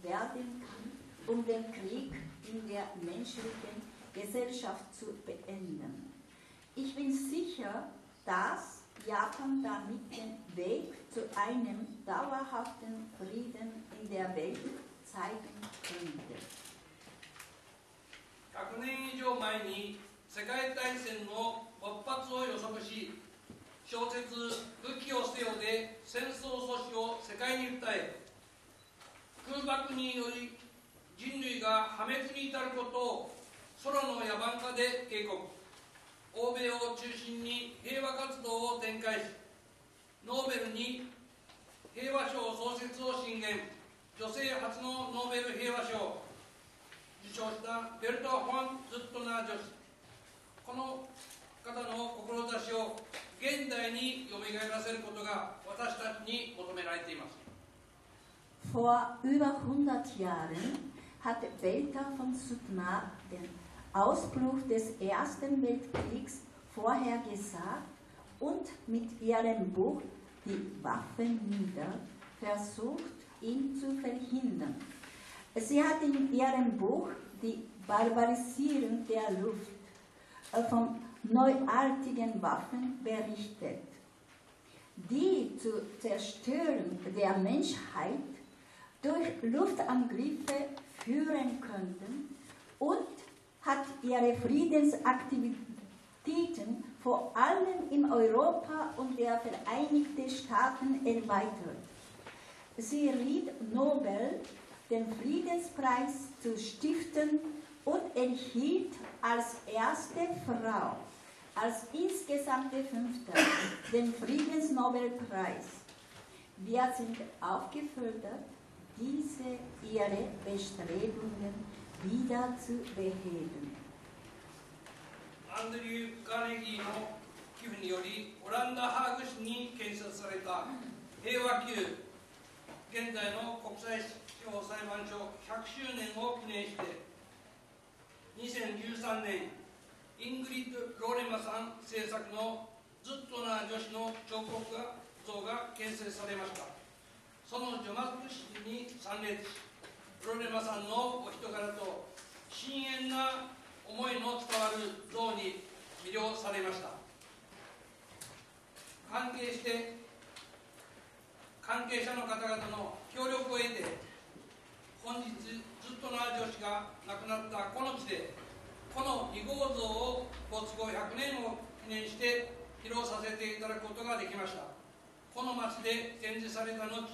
werden kann, um den Krieg in der menschlichen Gesellschaft zu beenden. Ich bin sicher, dass Japan damit den Weg zu einem dauerhaften Frieden in der Welt zeigen könnte. 100年以上前に世界大戦の勃発を予測し、小説「武器を捨てよ」で戦争阻止を世界に訴え、空爆により人類が破滅に至ることを空の野蛮化で警告、欧米を中心に平和活動を展開し、ノーベルに平和賞創設を進言、女性初のノーベル平和賞を受賞したベルト・フォン・ズットナー女子、この方の志を現代によみがえらせることが私たちに求められています。Vor über 100 Jahren hat Bertha von Suttner den Ausbruch des Ersten Weltkriegs vorhergesagt und mit ihrem Buch Die Waffen nieder versucht, ihn zu verhindern. Sie hat in ihrem Buch die Barbarisierung der Luft von neuartigen Waffen berichtet, die zur Zerstörung der Menschheit durch Luftangriffe führen könnten, und hat ihre Friedensaktivitäten vor allem in Europa und der Vereinigten Staaten erweitert. Sie riet Nobel, den Friedenspreis zu stiften, und erhielt als erste Frau, als insgesamt fünfte, den Friedensnobelpreis. Wir sind aufgefordert, diese ihre Bestrebungen wieder zu beheben. アンドリュー・カーネギーの寄付によりオランダ・ハーグ市に建設された平和宮、現在の国際司法裁判所100周年を記念して、2013年イングリッド・ローレマさん制作のズットナー女子の彫刻像が建設されました。その除幕式に参列し、ローレマさんのお人柄と深遠な思いの伝わる像に魅了されました。関係者の方々の協力を得て、本日ズットナー女子が亡くなったこの地で、この2号像を没後100年を記念して披露させていただくことができました。この町で展示された後、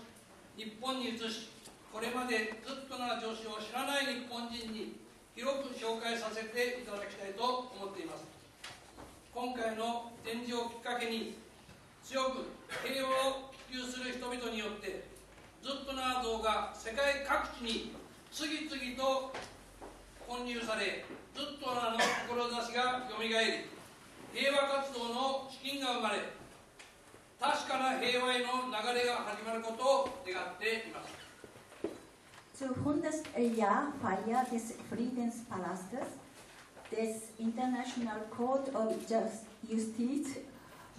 日本に移し、これまでズットナー女子を知らない日本人に広く紹介させていただきたいと思っています。今回の展示をきっかけに、強く平和を希求する人々によって、ズットナー像が世界各地に次々と混入され、ズットナーの志がよみがえり、平和活動の資金が生まれ、確かな平和への流れが始まることを願っています。Zur 100. Jahrfeier des Friedenspalastes des International Court of Justice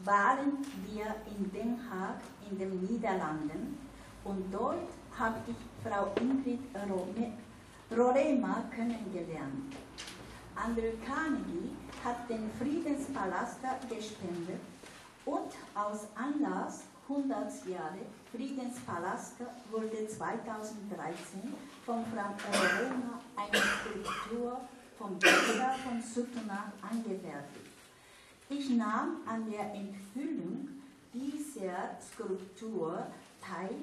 waren wir in Den Haag in den Niederlanden, und dort habe ich Frau Ingrid Rorema kennengelernt. Andrew Carnegie hat den Friedenspalast gespendet, und aus Anlass 100 Jahre Friedenspalast wurde 2013 von Frau Rorema eine Skulptur von Bertha von Suttner angefertigt. Ich nahm an der Enthüllung dieser Skulptur teil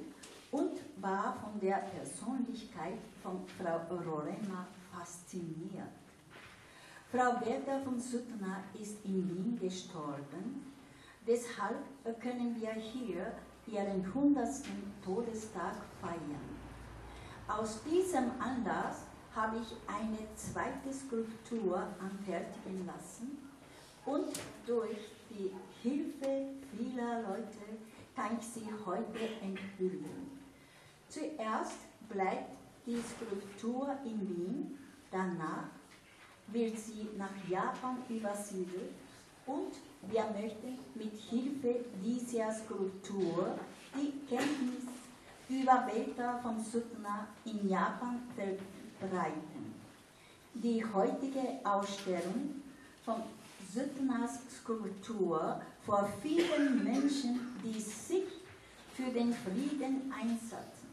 und war von der Persönlichkeit von Frau Rorema fasziniert. Frau Bertha von Suttner ist in Wien gestorben. Deshalb können wir hier ihren 100. Todestag feiern. Aus diesem Anlass habe ich eine zweite Skulptur anfertigen lassen, und durch die Hilfe vieler Leute kann ich sie heute enthüllen. Zuerst bleibt die Skulptur in Wien, danach wird sie nach Japan übersiedelt, und wir möchten mit Hilfe dieser Skulptur die Kenntnis über über Bertha von Suttner in Japan verbreiten. Die heutige Ausstellung von Suttners Skulptur vor vielen Menschen, die sich für den Frieden einsetzen,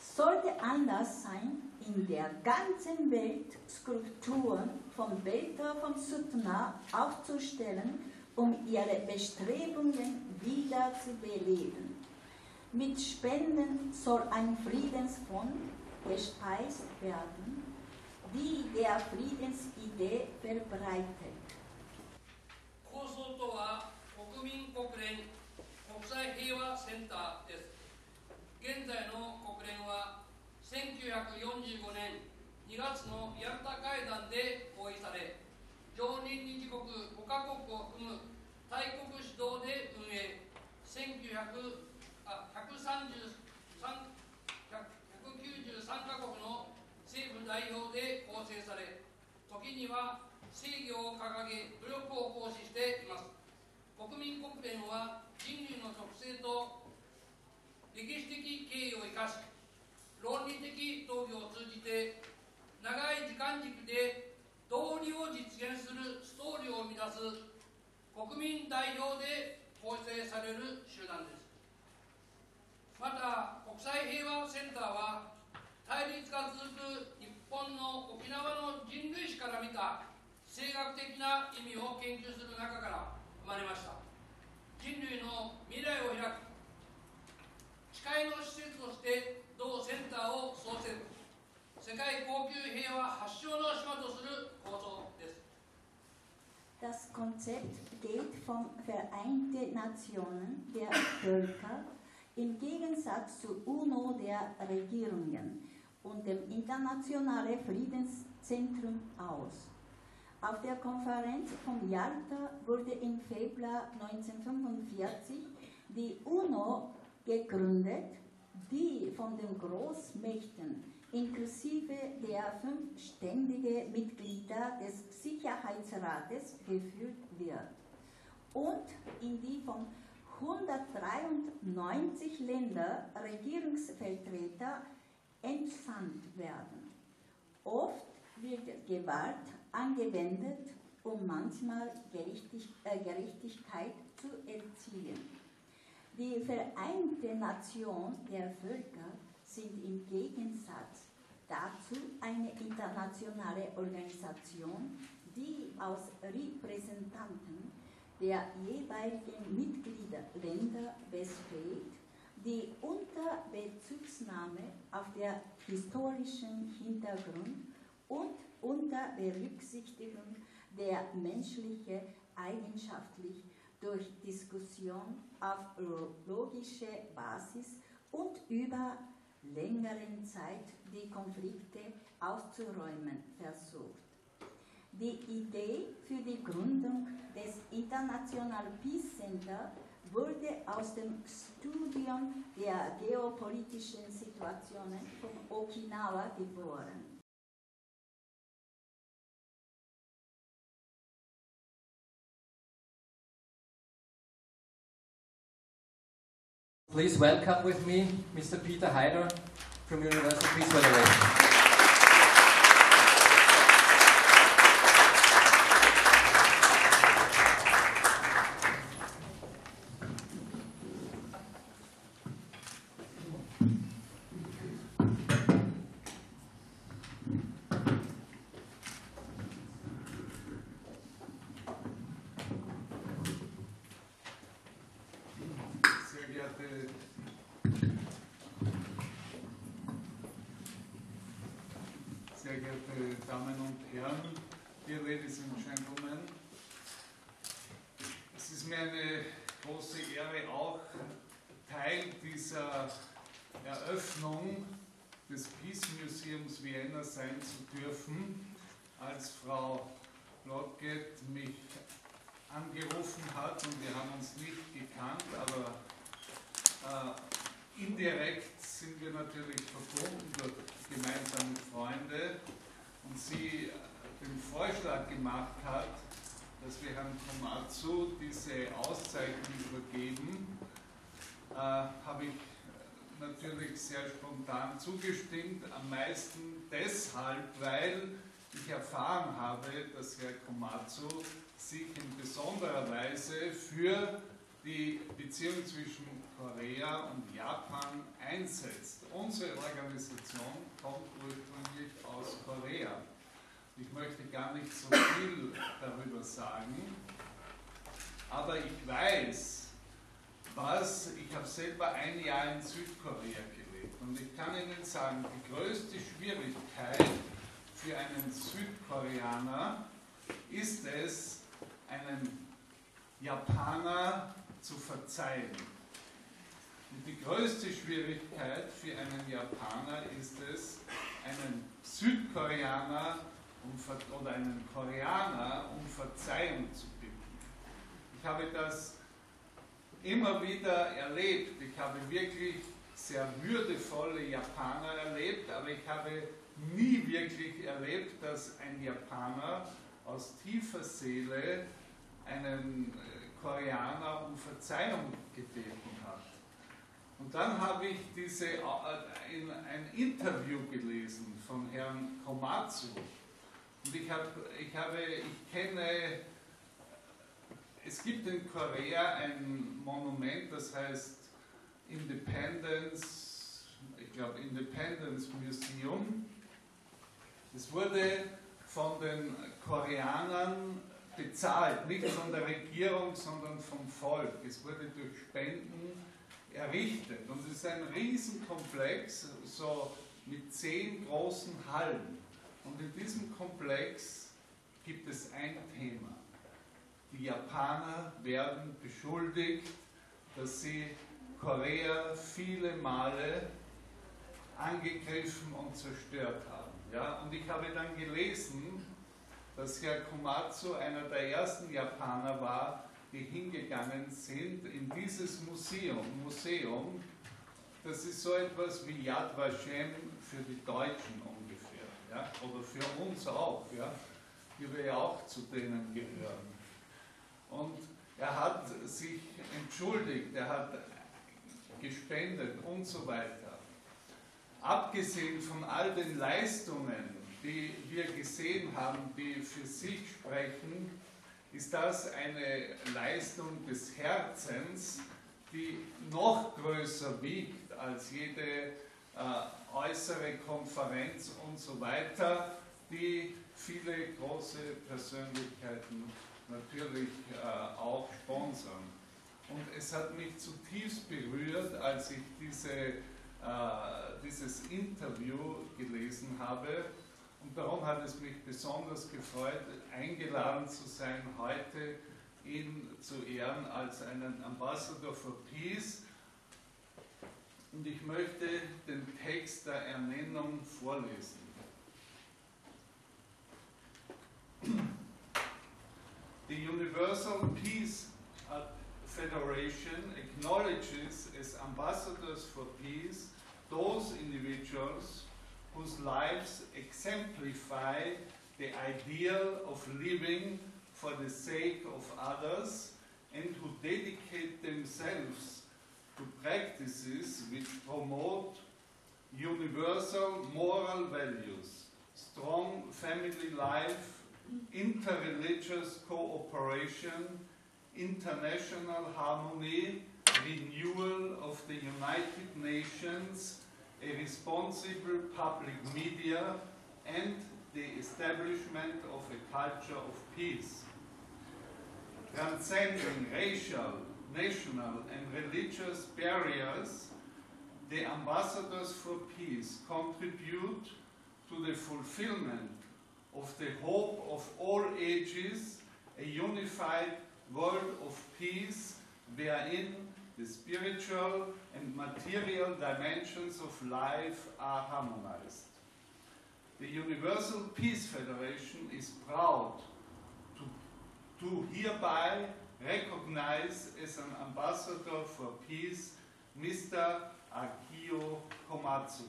sollte Anlass sein, in der ganzen Welt Skulpturen von Bertha von Suttner aufzustellen, um ihre Bestrebungen wieder zu beleben. Mit Spenden soll ein Friedensfonds gespeist werden, die der Friedensidee verbreitet. 構想とは国民国連国際平和センターです。現在の国連は1945年2月のヤルタ会談で合意され、常任理事国5カ国を含む大国主導で運営、193カ国の政府代表で構成され、時には正義を掲げ努力を行使しています。国民国連は人類の特性と歴史的経緯を生かし、論理的討議を通じて長い時間軸で道理を実現するストーリーを生み出す国民代表で構成される集団です。また国際平和センターは対立が続く日本の沖縄の人類史から見た政学的な意味を研究する中から生まれました。人類の未来を開く誓いの施設として同センターを創設、世界恒久平和発祥の島とする構想です。Das Konzept geht vom Vereinten Nationen der Völker im Gegensatz zur UNO der Regierungen und dem Internationalen Friedenszentrum aus. Auf der Konferenz von Yalta wurde im Februar 1945 die UNO gegründet, die von den Großmächten inklusive der 5 ständigen Mitglieder des Sicherheitsrates geführt wird und in die von 193 Ländern Regierungsvertreter entsandt werden. Oft wird Gewalt angewendet, um manchmal Gerechtigkeit zu erzielen. Die Vereinten Nationen der Völker sind im Gegensatz dazu eine internationale Organisation, die aus Repräsentanten der jeweiligen Mitgliederländer besteht, die unter Bezugnahme auf der historischen Hintergrund und unter Berücksichtigung der menschlichen Eigenschaften durch Diskussion auf logische Basis und über längeren Zeit die Konflikte auszuräumen versucht. Die Idee für die Gründung des International Peace Center wurde aus dem Studium der geopolitischen Situationen von Okinawa geboren. Please welcome with me Mr. Peter Heider from Universal Peace Federation. Sehr geehrte Damen und Herren, dear ladies and gentlemen, es ist mir eine große Ehre, auch Teil dieser Eröffnung des Peace Museums Vienna sein zu dürfen, als Frau Blodgett mich angerufen hat und wir haben uns nicht gekannt, aber indirekt sind wir natürlich verbunden durch gemeinsame Freunde und sie den Vorschlag gemacht hat, dass wir Herrn Komatsu diese Auszeichnung übergeben, habe ich natürlich sehr spontan zugestimmt, am meisten deshalb, weil ich erfahren habe, dass Herr Komatsu sich in besonderer Weise für die Beziehung zwischen Korea und Japan einsetzt. Unsere Organisation kommt ursprünglich aus Korea. Ich möchte gar nicht so viel darüber sagen, aber ich weiß, ich habe selber ein Jahr in Südkorea gelebt und ich kann Ihnen sagen, die größte Schwierigkeit für einen Südkoreaner ist es, einen Japaner zu verzeihen. Und die größte Schwierigkeit für einen Japaner ist es, einen Südkoreaner oder einen Koreaner um Verzeihung zu bitten. Ich habe das immer wieder erlebt. Ich habe wirklich sehr würdevolle Japaner erlebt, aber ich habe nie wirklich erlebt, dass ein Japaner aus tiefer Seele einen Koreaner um Verzeihung gebeten hat. Und dann habe ich ein Interview gelesen von Herrn Komatsu. Und es gibt in Korea ein Monument, das heißt Independence Museum. Es wurde von den Koreanern bezahlt, nicht von der Regierung, sondern vom Volk. Es wurde durch Spenden errichtet. Und es ist ein Riesenkomplex, so mit 10 großen Hallen. Und in diesem Komplex gibt es ein Thema. Die Japaner werden beschuldigt, dass sie Korea viele Male angegriffen und zerstört haben. Ja? Und ich habe dann gelesen, dass Herr Komatsu einer der ersten Japaner war, die hingegangen sind in dieses Museum. Das ist so etwas wie Yad Vashem für die Deutschen ungefähr. Ja? Oder für uns auch, ja? Die wir ja auch zu denen gehören. Und er hat sich entschuldigt, er hat gespendet und so weiter. Abgesehen von all den Leistungen, die wir gesehen haben, die für sich sprechen, ist das eine Leistung des Herzens, die noch größer wiegt als jede äußere Konferenz und so weiter, die viele große Persönlichkeiten natürlich auch sponsern. Und es hat mich zutiefst berührt, als ich dieses Interview gelesen habe. Und darum hat es mich besonders gefreut, eingeladen zu sein, heute ihn zu ehren als einen Ambassador for Peace. Und ich möchte den Text der Ernennung vorlesen. The Universal Peace Federation acknowledges as ambassadors for peace those individuals whose lives exemplify the ideal of living for the sake of others and who dedicate themselves to practices which promote universal moral values, strong family life, interreligious cooperation, international harmony, renewal of the United Nations, a responsible public media, and the establishment of a culture of peace. Transcending racial, national, and religious barriers, the ambassadors for peace contribute to the fulfillment of the hope of all ages, a unified world of peace wherein the spiritual and material dimensions of life are harmonized. The Universal Peace Federation is proud to hereby recognize as an ambassador for peace Mr. Akio Komatsu.